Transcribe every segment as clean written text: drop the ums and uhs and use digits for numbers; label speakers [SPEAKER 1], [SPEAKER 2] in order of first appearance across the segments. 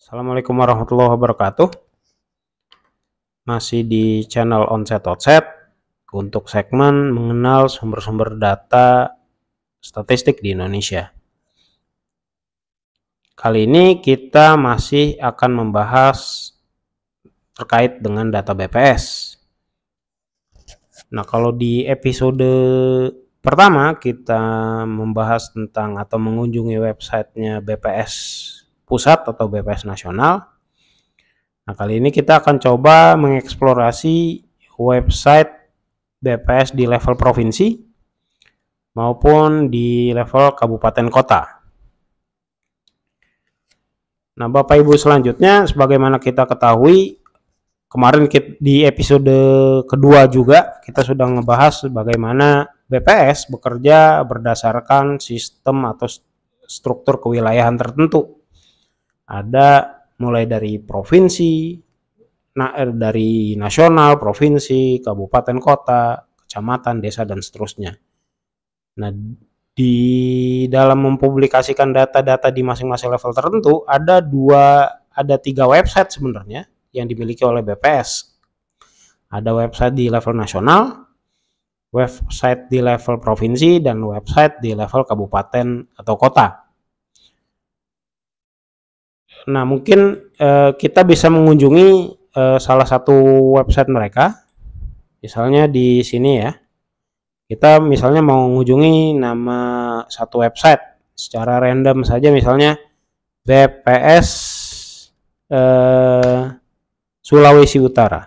[SPEAKER 1] Assalamualaikum warahmatullahi wabarakatuh. Masih di channel Onset Outset untuk segmen mengenal sumber-sumber data statistik di Indonesia. Kali ini kita masih akan membahas terkait dengan data BPS. Nah, kalau di episode pertama kita membahas tentang atau mengunjungi websitenya BPS Pusat atau BPS Nasional. Nah, kali ini kita akan coba mengeksplorasi website BPS di level provinsi maupun di level kabupaten kota. Nah, Bapak Ibu, selanjutnya sebagaimana kita ketahui, kemarin di episode kedua juga kita sudah ngebahas bagaimana BPS bekerja berdasarkan sistem atau struktur kewilayahan tertentu. Ada mulai dari provinsi, dari nasional, provinsi, kabupaten, kota, kecamatan, desa, dan seterusnya. Nah, di dalam mempublikasikan data-data di masing-masing level tertentu, ada 3 website sebenarnya yang dimiliki oleh BPS. Ada website di level nasional, website di level provinsi, dan website di level kabupaten atau kota. Nah, mungkin kita bisa mengunjungi salah satu website mereka. Misalnya di sini ya. Kita misalnya mau mengunjungi nama satu website secara random saja, misalnya BPS Sulawesi Utara.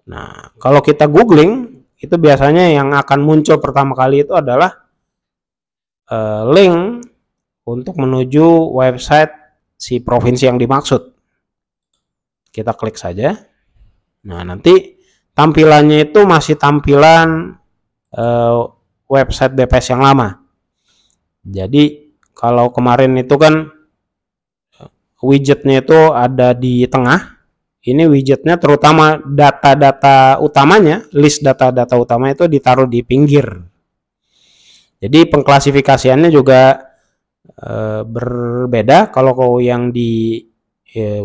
[SPEAKER 1] Nah, kalau kita googling, itu biasanya yang akan muncul pertama kali itu adalah link untuk menuju website si provinsi yang dimaksud. Kita klik saja. Nah, nanti tampilannya itu masih tampilan website BPS yang lama. Jadi kalau kemarin itu kan widgetnya itu ada di tengah. Ini widgetnya terutama data-data utamanya, list data-data utama itu ditaruh di pinggir. Jadi pengklasifikasiannya juga berbeda. Kalau yang di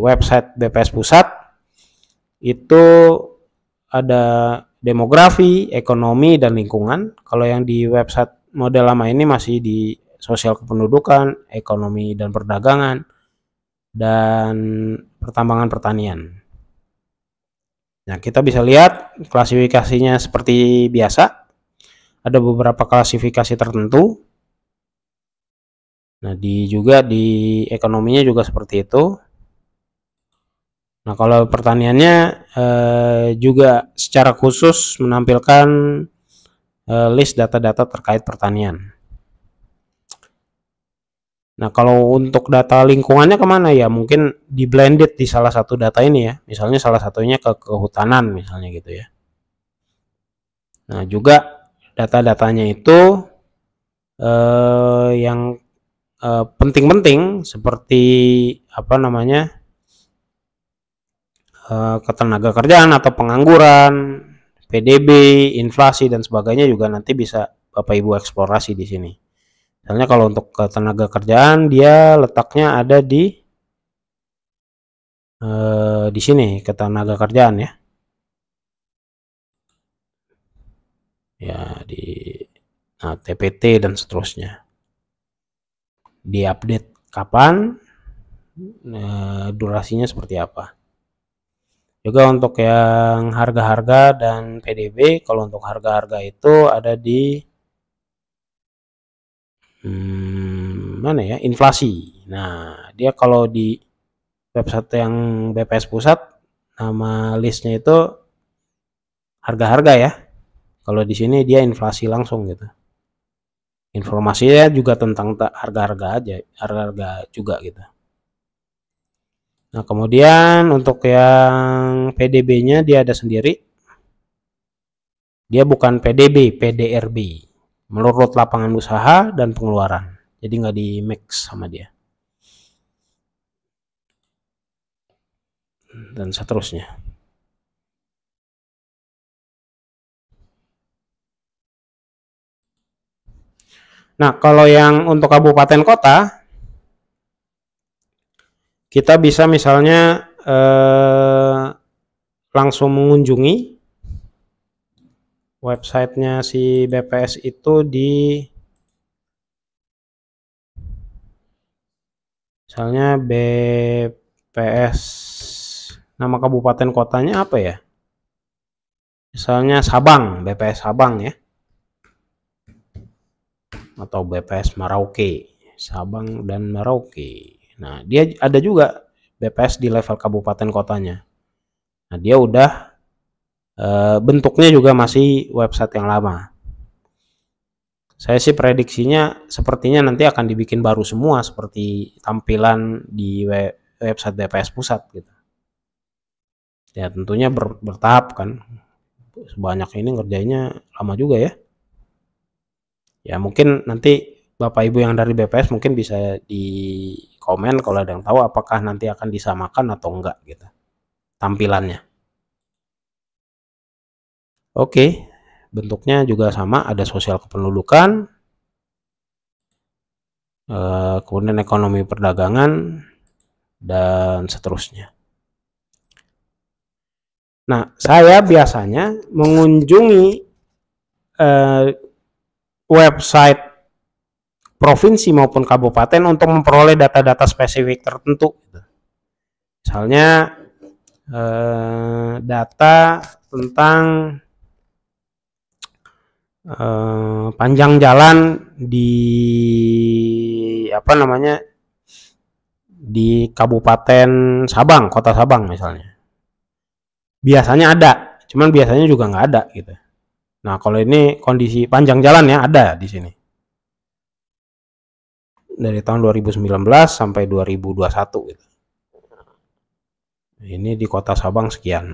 [SPEAKER 1] website BPS Pusat itu ada demografi, ekonomi, dan lingkungan. Kalau yang di website model lama ini masih di sosial kependudukan, ekonomi dan perdagangan, dan pertambangan pertanian. Nah, kita bisa lihat klasifikasinya seperti biasa. Ada beberapa klasifikasi tertentu. Nah, juga di ekonominya juga seperti itu. Nah, kalau pertaniannya juga secara khusus menampilkan list data-data terkait pertanian. Nah, kalau untuk data lingkungannya kemana ya? Mungkin di blended di salah satu data ini ya. Misalnya salah satunya ke kehutanan misalnya gitu ya. Nah, juga data-datanya itu yang penting-penting seperti apa namanya, ketenaga kerjaan atau pengangguran, PDB, inflasi, dan sebagainya juga nanti bisa Bapak Ibu eksplorasi di sini. Misalnya kalau untuk ketenaga kerjaan dia letaknya ada di sini, ketenaga kerjaan ya. Ya di TPT dan seterusnya. Diupdate kapan, durasinya seperti apa. Juga untuk yang harga-harga dan PDB, kalau untuk harga-harga itu ada di mana ya, inflasi. Nah, dia kalau di website yang BPS Pusat, nama listnya itu harga-harga ya. Kalau di sini dia inflasi langsung gitu. Informasinya juga tentang harga-harga aja, harga-harga juga gitu. Nah, kemudian untuk yang PDB-nya dia ada sendiri. Dia bukan PDB, PDRB. Menurut lapangan usaha dan pengeluaran. Jadi nggak di mix sama dia. Dan seterusnya. Nah, kalau yang untuk kabupaten kota, kita bisa misalnya langsung mengunjungi websitenya si BPS itu di misalnya BPS, nama kabupaten kotanya apa ya? Misalnya Sabang, BPS Sabang ya, atau BPS Merauke, Sabang dan Merauke. Nah, dia ada juga BPS di level kabupaten kotanya. Nah, dia udah bentuknya juga masih website yang lama. Saya sih prediksinya sepertinya nanti akan dibikin baru semua seperti tampilan di website BPS pusat gitu. Ya tentunya bertahap kan. Sebanyak ini ngerjainnya lama juga ya. Ya mungkin nanti Bapak Ibu yang dari BPS mungkin bisa di komen kalau ada yang tahu apakah nanti akan disamakan atau enggak gitu tampilannya. Oke, bentuknya juga sama, ada sosial kependudukan, kemudian ekonomi perdagangan, dan seterusnya. Nah, saya biasanya mengunjungi website provinsi maupun kabupaten untuk memperoleh data-data spesifik tertentu. Misalnya data tentang panjang jalan di apa namanya di Kabupaten Sabang, Kota Sabang misalnya. Biasanya ada, cuman biasanya juga nggak ada gitu. Nah, kalau ini kondisi panjang jalan ya ada di sini. Dari tahun 2019 sampai 2021 gitu. Ini di Kota Sabang sekian.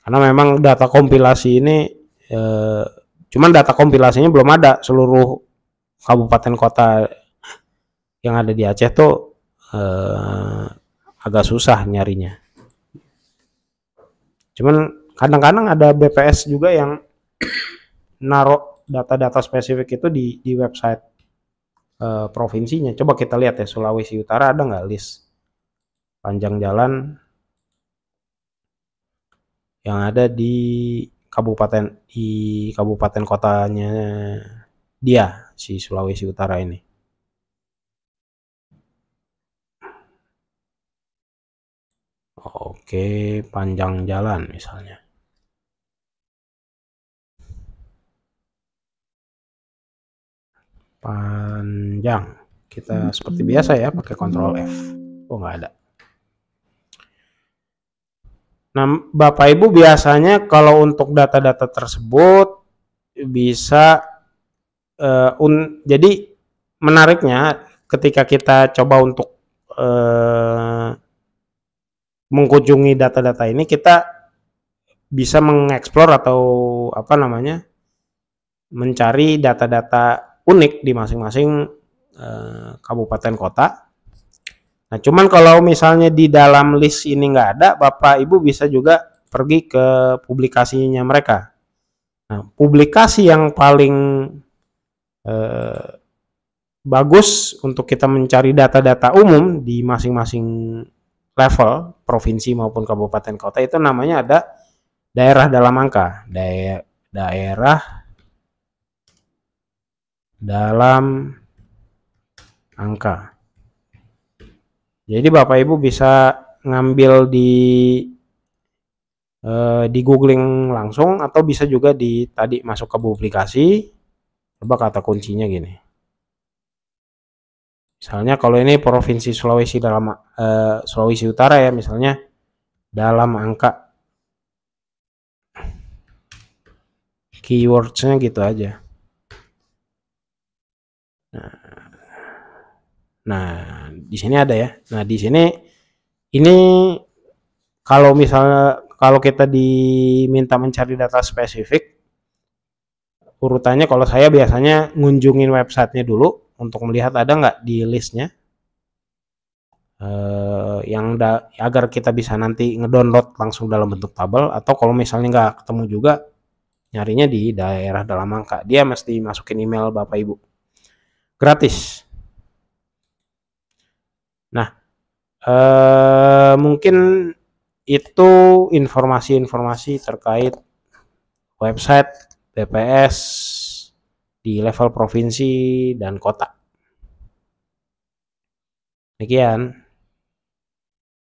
[SPEAKER 1] Karena memang data kompilasi ini cuman data kompilasinya belum ada seluruh kabupaten kota yang ada di Aceh tuh agak susah nyarinya. Cuman kadang-kadang ada BPS juga yang naruh data-data spesifik itu di website provinsinya. Coba kita lihat ya, Sulawesi Utara ada nggak list panjang jalan yang ada di kabupaten kotanya dia, si Sulawesi Utara ini. Oke, panjang jalan misalnya. Panjang. Kita seperti biasa ya, pakai Ctrl F. Oh, nggak ada. Nah, Bapak Ibu biasanya kalau untuk data-data tersebut bisa jadi menariknya ketika kita coba untuk mengunjungi data-data ini, kita bisa mengeksplor atau apa namanya mencari data-data unik di masing-masing kabupaten kota. Nah, cuman kalau misalnya di dalam list ini nggak ada, Bapak Ibu bisa juga pergi ke publikasinya mereka. Nah, publikasi yang paling bagus untuk kita mencari data-data umum di masing-masing level, provinsi maupun kabupaten kota, itu namanya ada daerah dalam angka. Daerah dalam angka. Jadi Bapak Ibu bisa ngambil di googling langsung atau bisa juga tadi masuk ke publikasi. Coba kata kuncinya gini. Misalnya kalau ini provinsi Sulawesi Sulawesi Utara ya, misalnya dalam angka. Keywordsnya gitu aja. Nah, di sini ada ya. Nah, di sini ini kalau misalnya kalau kita diminta mencari data spesifik, urutannya kalau saya biasanya ngunjungin websitenya dulu untuk melihat ada nggak di listnya agar kita bisa nanti ngedownload langsung dalam bentuk tabel, atau kalau misalnya nggak ketemu juga nyarinya di daerah dalam angka. Dia mesti masukin email Bapak Ibu. Gratis. Nah, mungkin itu informasi-informasi terkait website BPS di level provinsi dan kota. Demikian.